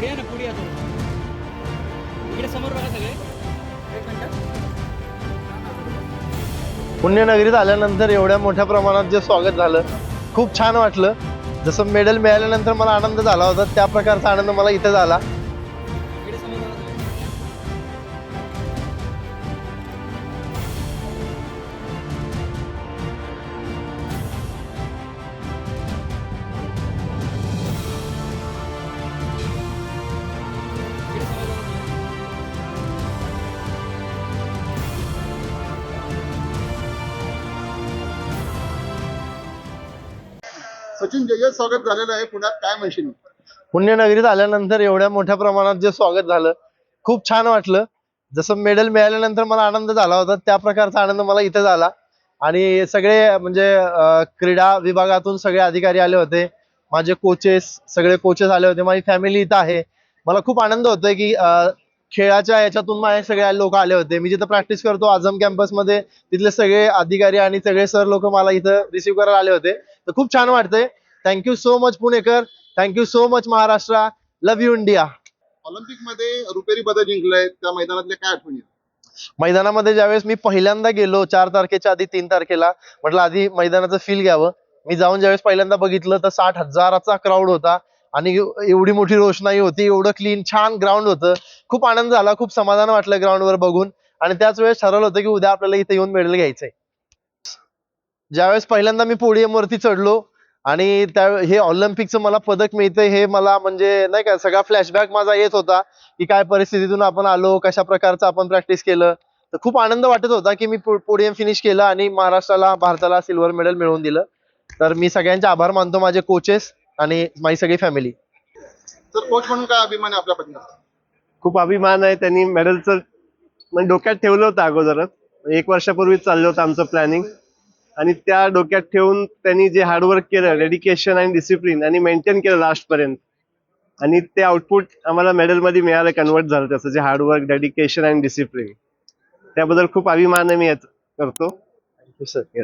पुढे या ना, पुढे या थोडं. इकडे समोर बघा सगळे. एक मिनिट. पुण्यनगरीत आल्यानंतर एवढ्या मोठ्या प्रमाणात जे स्वागत झालं खूप छान वाटलं. जसं मेडल मिळाल्यानंतर मला आनंद झाला होता त्या प्रकारचा आनंद मला इथे झाला. इकडे समोर बघा सगळे. इकडे समोर बघा सगळे. सचिन, जय स्वागत झालेलं आहे पुण्यात, काय म्हणशील? पुण्यनगरीत आल्यानंतर एवढ्या मोठ्या प्रमाणात जे स्वागत झालं खूप छान वाटलं. जसं मेडल मिळाल्यानंतर मला आनंद झाला होता त्या प्रकारचा आनंद मला इथे झाला. आणि सगळे म्हणजे क्रीडा विभागातून सगळे अधिकारी आले होते, माझे कोचेस सगळे कोचेस आले होते, माझी फॅमिली इथं आहे. मला खूप आनंद होतोय की खेळाच्या याच्यातून माझे सगळे लोक आले होते. मी जिथं प्रॅक्टिस करतो आझम कॅम्पसमध्ये, तिथले सगळे अधिकारी आणि सगळे सर लोक मला इथं रिसीव्ह करायला आले होते. तर खूप छान वाटतंय. Thank you so much Punekar, thank you so much Maharashtra, love you India. Olympic मध्ये रुपेरी पदक जिंकलंय, त्या मैदानातल्या काय आठवणी आहेत? मैदानामध्ये ज्यावेळेस मी पहिल्यांदा गेलो 4 तारखेच्या आधी 3 तारखेला, म्हटलं आधी मैदानाचं फील घ्यावं. मी जाऊन ज्यावेळेस पहिल्यांदा बघितलं तर 60,000चा क्राऊड होता आणि एवढी मोठी रोषणाई होती, एवढं क्लीन छान ग्राउंड होतं. खूप आनंद झाला, खूप समाधान वाटलं ग्राउंडवर बघून. आणि त्याच वेळेस ठरवलं होतं की उद्या आपल्याला इथे येऊन मेडल घ्यायचंय. ज्यावेळेस पहिल्यांदा मी पोडियम वरती चढलो आणि त्या हे ऑलिम्पिकचं मला पदक मिळतंय हे मला म्हणजे नाही का सगळा फ्लॅशबॅक माझा येत होता की काय परिस्थितीतून आपण आलो, कशा प्रकारचं आपण प्रॅक्टिस केलं. तर खूप आनंद वाटत होता की मी पोडियम फिनिश केलं आणि महाराष्ट्राला भारताला सिल्वर मेडल मिळवून दिलं. तर मी सगळ्यांचे आभार मानतो, माझे कोचेस आणि माझी सगळी फॅमिली. तर कोच म्हणून काय अभिमान आहे आपल्या पत्नीचा? खूप अभिमान आहे. त्यांनी मेडलचं म्हणजे डोक्यात ठेवलं होतं अगोदरच. 1 वर्षापूर्वीच चाललं होतं आमचं प्लॅनिंग आणि त्या डोक्यात ठेवून त्यांनी जे हार्डवर्क केलं, डेडिकेशन आणि डिसिप्लिन आणि मेंटेन केलं लास्ट पर्यंत आणि ते आउटपुट आम्हाला मेडल मध्ये मिळालं, कन्वर्ट झालं त्याचं जे हार्डवर्क, डेडिकेशन आणि डिसिप्लिन. त्याबद्दल खूप अभिमान मी करतो. Thank you sir.